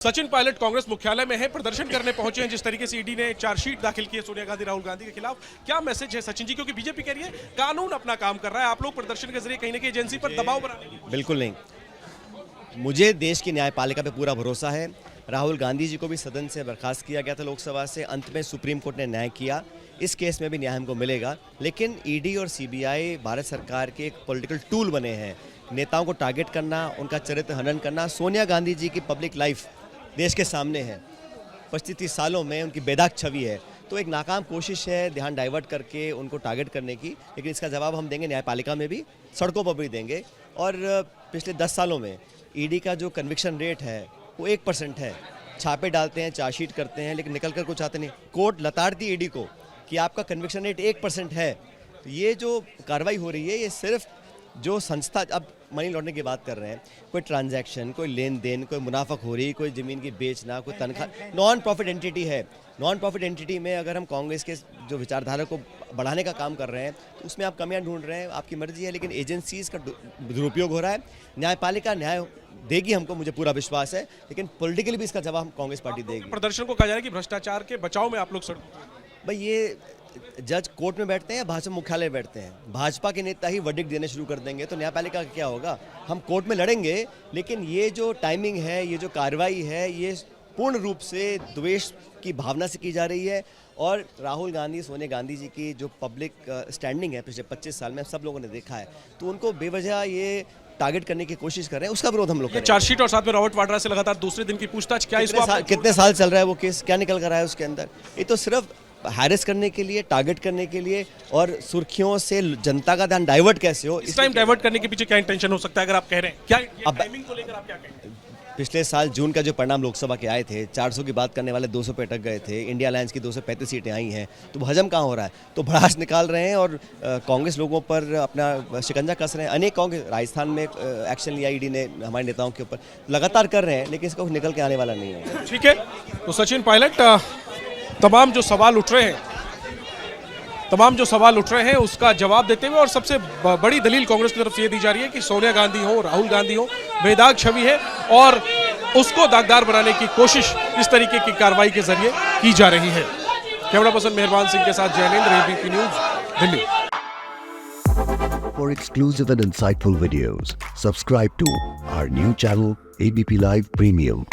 सचिन पायलट कांग्रेस मुख्यालय में है, प्रदर्शन करने पहुंचे हैं। जिस तरीके से ईडी ने चार्जशीट दाखिल की है सोनिया गांधी राहुल गांधी के खिलाफ, क्या मैसेज है सचिन जी? क्योंकि बीजेपी कह रही है कानून अपना काम कर रहा है, आप लोग प्रदर्शन के जरिए कहीं ना कहीं एजेंसी पर दबाव बनाने की। बिल्कुल नहीं, मुझे देश की न्यायपालिका पे पूरा भरोसा है। राहुल गांधी जी को भी सदन से बर्खास्त किया गया था लोकसभा से, अंत में सुप्रीम कोर्ट ने न्याय किया। इस केस में भी न्याय हमको मिलेगा, लेकिन ईडी और सीबीआई भारत सरकार के एक पॉलिटिकल टूल बने हैं। नेताओं को टारगेट करना, उनका चरित्र हनन करना। सोनिया गांधी जी की पब्लिक लाइफ देश के सामने है, 25-30 सालों में उनकी बेदाग छवि है, तो एक नाकाम कोशिश है ध्यान डाइवर्ट करके उनको टारगेट करने की। लेकिन इसका जवाब हम देंगे न्यायपालिका में भी, सड़कों पर भी देंगे। और पिछले 10 सालों में ईडी का जो कन्विक्शन रेट है वो 1% है। छापे डालते हैं, चार्जशीट करते हैं, लेकिन निकल कर कुछ आते नहीं। कोर्ट लताड़ती ईडी को कि आपका कन्विक्शन रेट 1% है। तो ये जो कार्रवाई हो रही है, ये सिर्फ जो संस्था, अब मनी लॉन्ड्रिंग की बात कर रहे हैं, कोई ट्रांजैक्शन, कोई लेन देन, कोई मुनाफाखोरी, कोई ज़मीन की बेचना, कोई तनख्वाह, नॉन प्रॉफिट एंटिटी है। नॉन प्रॉफिट एंटिटी में अगर हम कांग्रेस के जो विचारधारा को बढ़ाने का काम कर रहे हैं, तो उसमें आप कमियां ढूंढ रहे हैं, आपकी मर्जी है। लेकिन एजेंसीज़ का दुरुपयोग हो रहा है। न्यायपालिका न्याय देगी हमको, मुझे पूरा विश्वास है, लेकिन पॉलिटिकली भी इसका जवाब हम कांग्रेस पार्टी देगी। प्रदर्शन को कहा जा रहा है कि भ्रष्टाचार के बचाव में आप लोग भाई, ये जज कोर्ट में बैठते हैं या भाजपा मुख्यालय में बैठते हैं? भाजपा के नेता ही वर्डिक्ट देने शुरू कर देंगे तो न्यायपालिका का क्या होगा? हम कोर्ट में लड़ेंगे, लेकिन ये जो टाइमिंग है, ये जो कार्रवाई है, ये पूर्ण रूप से द्वेष की भावना से की जा रही है। और राहुल गांधी, सोनिया गांधी जी की जो पब्लिक स्टैंडिंग है पिछले 25 साल में, सब लोगों ने देखा है, तो उनको बेवजह ये टारगेट करने की कोशिश कर रहे हैं, उसका विरोध हम लोग करेंगे। चार्जशीट और साथ में रॉबर्ट वाड्रा से लगातार दूसरे दिन की पूछताछ, क्या कितने साल चल रहा है वो केस? क्या निकल कर रहा है उसके अंदर? ये तो सिर्फ हैरेस करने के लिए, टारगेट करने के लिए, और सुर्खियों से जनता का ध्यान डाइवर्ट कैसे हो, इस टाइम डाइवर्ट करने के पीछे क्या इंटेंशन हो सकता है अगर आप कह रहे हैं? क्या टाइमिंग को लेकर आप क्या कहेंगे? पिछले साल जून का जो परिणाम लोकसभा के आए थे, 400 की बात करने वाले 200 पे अटक गए थे। इंडिया अलायंस की 235 सीटें आई हैं, तो हजम कहाँ हो रहा है? तो भड़ास निकाल रहे हैं और कांग्रेस लोगों पर अपना शिकंजा कस रहे हैं। अनेक कांग्रेस, राजस्थान में एक्शन लिया ईडी ने हमारे नेताओं के ऊपर, लगातार कर रहे हैं, लेकिन इसका कुछ निकल के आने वाला नहीं है। ठीक है, तो सचिन पायलट, तमाम जो सवाल उठ रहे हैं उसका जवाब देते हुए, और सबसे बड़ी दलील कांग्रेस की तरफ से ये दी जा रही है कि सोनिया गांधी हो, राहुल गांधी हो, बेदाग छवि है और उसको दागदार बनाने की कोशिश इस तरीके की कार्रवाई के जरिए की जा रही है। कैमरा पर्सन मेहरबान सिंह के साथ Jainendra, ABP news, Delhi. For exclusive and insightful videos, subscribe to our new channel ABP Live Premium.